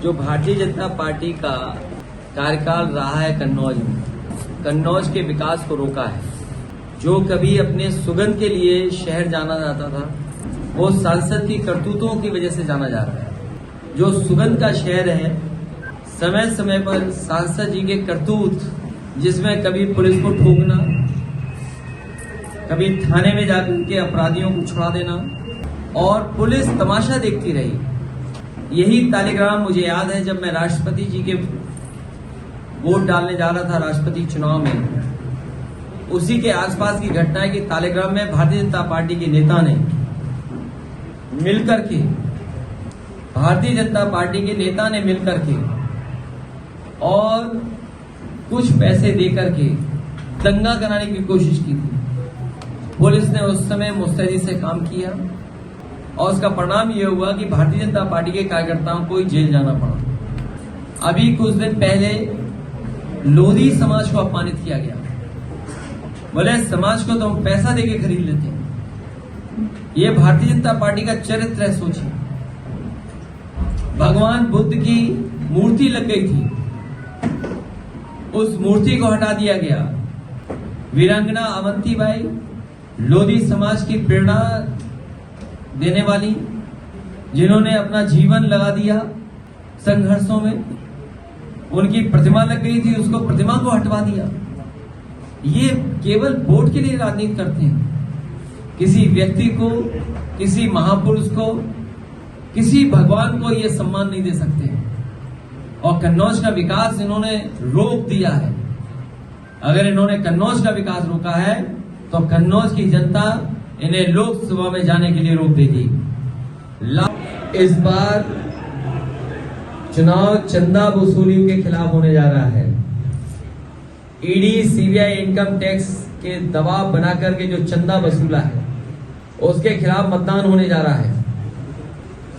जो भारतीय जनता पार्टी का कार्यकाल रहा है कन्नौज में, कन्नौज के विकास को रोका है। जो कभी अपने सुगंध के लिए शहर जाना जाता था, वो सांसद की करतूतों की वजह से जाना जा रहा है। जो सुगंध का शहर है, समय समय पर सांसद जी के करतूत, जिसमें कभी पुलिस को ठोकना, कभी थाने में जाकर के अपराधियों को छुड़ा देना और पुलिस तमाशा देखती रही। यही तालिग्राम मुझे याद है जब मैं राष्ट्रपति जी के वोट डालने जा रहा था राष्ट्रपति चुनाव में। उसी के आसपास की घटना है कि तालिग्राम में भारतीय जनता पार्टी के नेता ने मिलकर के और कुछ पैसे देकर के दंगा कराने की कोशिश की थी। पुलिस ने उस समय मुस्तैदी से काम किया और उसका परिणाम यह हुआ कि भारतीय जनता पार्टी के कार्यकर्ताओं को जेल जाना पड़ा। अभी कुछ दिन पहले लोधी समाज को अपमानित किया गया। बोले समाज को तो हम पैसा देके खरीद लेते हैं। ये भारतीय जनता पार्टी का चरित्र है। सोचिए, भगवान बुद्ध की मूर्ति लग गई थी, उस मूर्ति को हटा दिया गया। वीरांगना अवंतीबाई, लोधी समाज की प्रेरणा देने वाली, जिन्होंने अपना जीवन लगा दिया संघर्षों में, उनकी प्रतिमा लग गई थी, उसको प्रतिमा को हटवा दिया। ये केवल वोट के लिए राजनीति करते हैं। किसी व्यक्ति को, किसी महापुरुष को, किसी भगवान को ये सम्मान नहीं दे सकते। और कन्नौज का विकास इन्होंने रोक दिया है। अगर इन्होंने कन्नौज का विकास रोका है तो कन्नौज की जनता इन्हें लोकसभा में जाने के लिए रोक देगी। इस बार चुनाव चंदा वसूलियों के खिलाफ होने जा रहा है। ईडी, सीबीआई, इनकम टैक्स के दबाव बनाकर के जो चंदा वसूला है, उसके खिलाफ मतदान होने जा रहा है।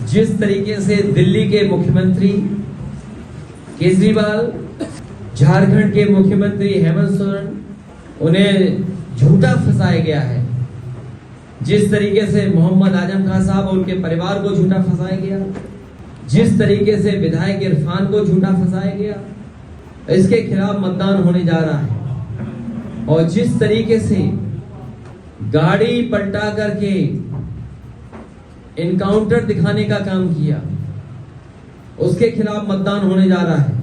जिस तरीके से दिल्ली के मुख्यमंत्री केजरीवाल, झारखंड के मुख्यमंत्री हेमंत सोरेन, उन्हें झूठा फंसाया गया है, जिस तरीके से मोहम्मद आजम खान साहब और उनके परिवार को झूठा फंसाया गया, जिस तरीके से विधायक इरफान को झूठा फंसाया गया, इसके खिलाफ मतदान होने जा रहा है। और जिस तरीके से गाड़ी पलटा करके इनकाउंटर दिखाने का काम किया, उसके खिलाफ मतदान होने जा रहा है।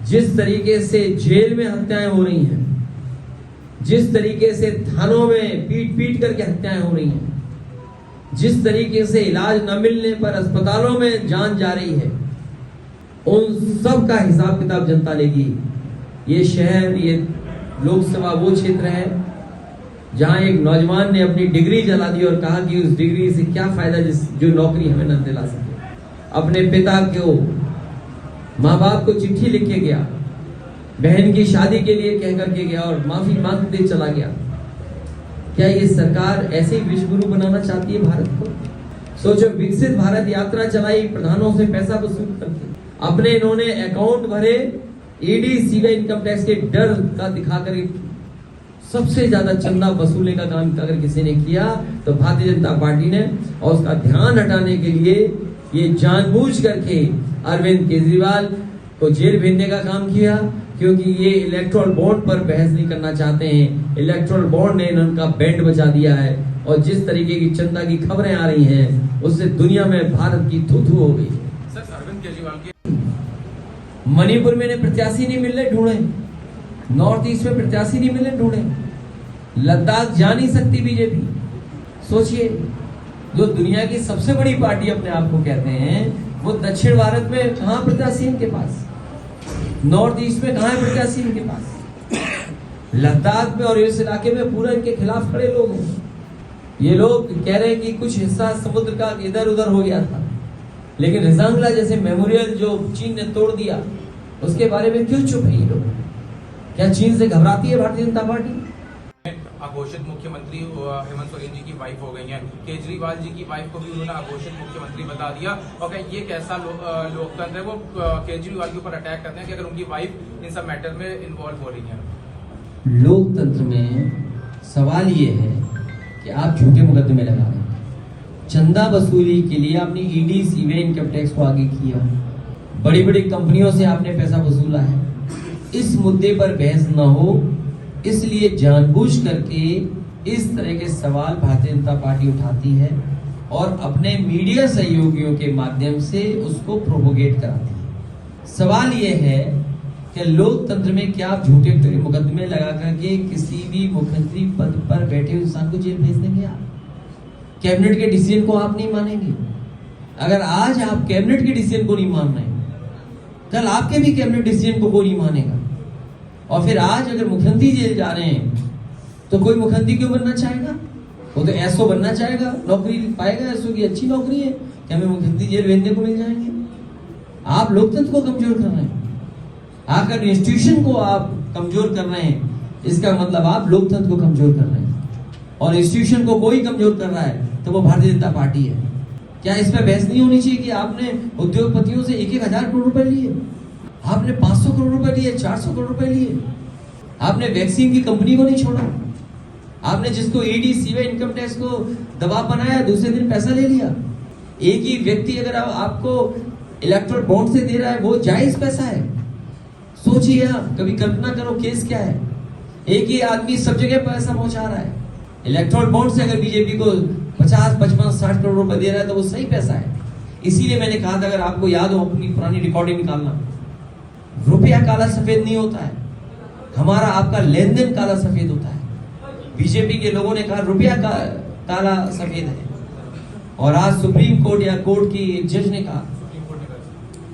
जिस तरीके से जेल में हत्याएं हो रही हैं, जिस तरीके से थानों में पीट करके हत्याएं हो रही हैं, जिस तरीके से इलाज न मिलने पर अस्पतालों में जान जा रही है, उन सब का हिसाब किताब जनता लेगी। ये शहर, ये लोकसभा वो क्षेत्र है जहां एक नौजवान ने अपनी डिग्री जला दी और कहा कि उस डिग्री से क्या फायदा जो नौकरी हमें न दिला सके। अपने पिता को, माँ बाप को चिट्ठी लिख के गया, बहन की शादी के लिए कह करके गया और माफी मांगते चला गया। क्या ये सरकार ऐसे ही विश्व गुरु बनाना चाहती है भारत को? सोचो, विकसित भारत यात्रा चलाई प्रधानों से पैसा वसूल करके, अपने इन्होंने अकाउंट भरे, ईडी, सीबीआई, इनकम टैक्स के डर का दिखाकर सबसे ज्यादा चंदा वसूलने का काम अगर किसी ने किया तो भारतीय जनता पार्टी ने। और उसका ध्यान हटाने के लिए ये जानबूझ करके अरविंद केजरीवाल को जेल भेजने का काम किया, क्योंकि ये इलेक्टोरल बॉन्ड पर बहस नहीं करना चाहते हैं। इलेक्टोरल बॉन्ड ने इनका बैंड बचा दिया है और जिस तरीके की चंदा की खबरें आ रही हैं, उससे दुनिया में भारत की थू-थू हो गई। सर, अरविंद केजरीवाल के मणिपुर में प्रत्याशी नहीं मिल रहे ढूंढे, नॉर्थ ईस्ट में प्रत्याशी नहीं मिले ढूंढे, लद्दाख जा नहीं सकती बीजेपी। सोचिए, जो दुनिया की सबसे बड़ी पार्टी अपने आप को कहते हैं, वो दक्षिण भारत में कहां प्रत्याशी इनके पास, नॉर्थ ईस्ट में कहां है प्रत्याशी इनके पास, लद्दाख में और इस इलाके में पूरा इनके खिलाफ खड़े लोग हैं। ये लोग कह रहे हैं कि कुछ हिस्सा समुद्र का इधर उधर हो गया था, लेकिन रिजांगला जैसे मेमोरियल जो चीन ने तोड़ दिया, उसके बारे में क्यों चुप है ये लोग? क्या चीन से घबराती है भारतीय जनता पार्टी? अघोषित मुख्यमंत्री हेमंत सोरेन जी की वाइफ हो गई हैं। केजरीवाल जी की वाइफ को भी उन्होंने अघोषित मुख्यमंत्री बता दिया। और क्या ये कैसा लोकतंत्र है? वो केजरीवाल के ऊपर अटैक करते हैं कि अगर उनकी वाइफ इन सब मैटर में इन्वॉल्व हो रही है। लोकतंत्र में सवाल ये है कि आप झूठे मुकदमे लगा रहे हैं। चंदा वसूली के लिए आपने ईडी, सीबीआई, इनकम टैक्स को आगे किया, बड़ी बड़ी कंपनियों से आपने पैसा वसूला है। इस मुद्दे पर बहस न हो, इसलिए जानबूझ करके इस तरह के सवाल भारतीय जनता पार्टी उठाती है और अपने मीडिया सहयोगियों के माध्यम से उसको प्रोपोगेट कराती है। सवाल यह है कि लोकतंत्र में क्या आप झूठे मुकदमे लगा करके किसी भी मुख्यमंत्री पद पर बैठे इंसान को जेल भेज देंगे? आप कैबिनेट के डिसीजन को आप नहीं मानेंगे? अगर आज आप कैबिनेट के डिसीजन को नहीं मान रहे, कल आपके भी कैबिनेट डिसीजन को कोई नहीं मानेगा। और फिर आज अगर मुख्यमंत्री जेल जा रहे हैं तो कोई मुख्यमंत्री क्यों बनना चाहेगा? वो तो एसओ बनना चाहेगा, नौकरी पाएगा, एसओ की अच्छी नौकरी है कि हमें मुख्यमंत्री जेल भेजने को मिल जाएंगे। आप लोकतंत्र को कमजोर कर रहे हैं, आकर इंस्टीट्यूशन को आप कमजोर कर रहे हैं। इसका मतलब आप लोकतंत्र को कमजोर कर रहे हैं और इंस्टीट्यूशन को कोई कमजोर कर रहा है तो वो भारतीय जनता पार्टी है। क्या इस पर बहस नहीं होनी चाहिए कि आपने उद्योगपतियों से 1,000 करोड़ रुपए लिए, आपने 500 करोड़ रुपए लिए, 400 करोड़ रुपए लिए, आपने वैक्सीन की कंपनी को नहीं छोड़ा, आपने जिसको ईडी सीबीआई इनकम टैक्स को दबाव बनाया, दूसरे दिन पैसा ले लिया। एक ही व्यक्ति अगर आपको इलेक्टोरल बॉन्ड से दे रहा है, वो जायज पैसा है। सोचिए आप, कभी कल्पना करो केस क्या है। एक ही आदमी सब जगह पैसा पहुंचा रहा है। इलेक्टोरल बॉन्ड से अगर बीजेपी को 50, 55, 60 करोड़ रुपए दे रहा है तो वो सही पैसा है। इसीलिए मैंने कहा था, अगर आपको याद हो अपनी पुरानी रिकॉर्डिंग निकालना, रुपया काला सफेद नहीं होता है, हमारा आपका लेन देन काला सफेद होता है। बीजेपी के लोगों ने कहा रुपया काला सफेद है, और आज सुप्रीम कोर्ट या कोर्ट की जज ने कहा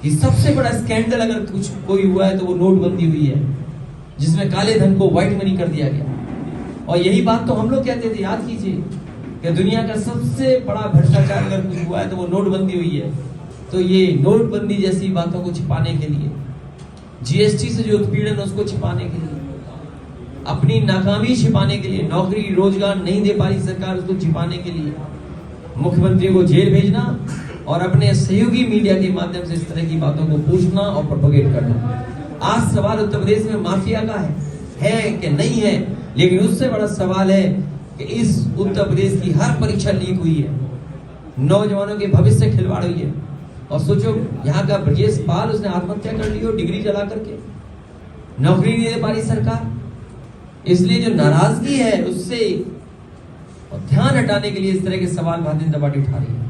कि सबसे बड़ा स्कैंडल अगर कुछ कोई हुआ है तो वो नोटबंदी हुई है, जिसमें काले धन को व्हाइट मनी कर दिया गया। और यही बात तो हम लोग कहते थे, याद कीजिए, कि दुनिया का सबसे बड़ा भ्रष्टाचार अगर कुछ हुआ है तो वो नोटबंदी हुई है। तो ये नोटबंदी जैसी बातों को छिपाने के लिए, जीएसटी से जो उत्पीड़न उसको छिपाने के लिए, अपनी नाकामी छिपाने के लिए, नौकरी रोजगार नहीं दे पा रही सरकार उसको छिपाने के लिए मुख्यमंत्री को जेल भेजना और अपने सहयोगी मीडिया के माध्यम से इस तरह की बातों को पूछना और प्रोपोगेट करना। आज सवाल उत्तर प्रदेश में माफिया का है कि नहीं है, लेकिन उससे बड़ा सवाल है कि इस उत्तर प्रदेश की हर परीक्षा लीक हुई है, नौजवानों के भविष्य से खिलवाड़ हुई है। और सोचो, यहाँ का ब्रजेश पाल, उसने आत्महत्या कर ली हो डिग्री जला करके, नौकरी नहीं दे पा रही सरकार। इसलिए जो नाराजगी है उससे ध्यान हटाने के लिए इस तरह के सवाल भारतीय जनता पार्टी उठा रही है।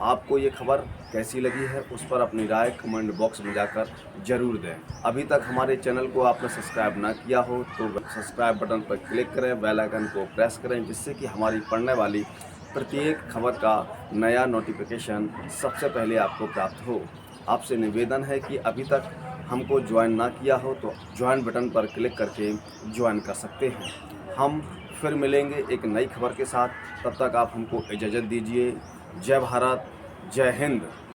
आपको ये खबर कैसी लगी है उस पर अपनी राय कमेंट बॉक्स में जाकर जरूर दें। अभी तक हमारे चैनल को आपने सब्सक्राइब ना किया हो तो सब्सक्राइब बटन पर क्लिक करें, बेल आइकन को प्रेस करें, जिससे कि हमारी पढ़ने वाली प्रत्येक खबर का नया नोटिफिकेशन सबसे पहले आपको प्राप्त हो। आपसे निवेदन है कि अभी तक हमको ज्वाइन ना किया हो तो ज्वाइन बटन पर क्लिक करके ज्वाइन कर सकते हैं। हम फिर मिलेंगे एक नई खबर के साथ, तब तक आप हमको इजाज़त दीजिए। जय भारत, जय हिंद।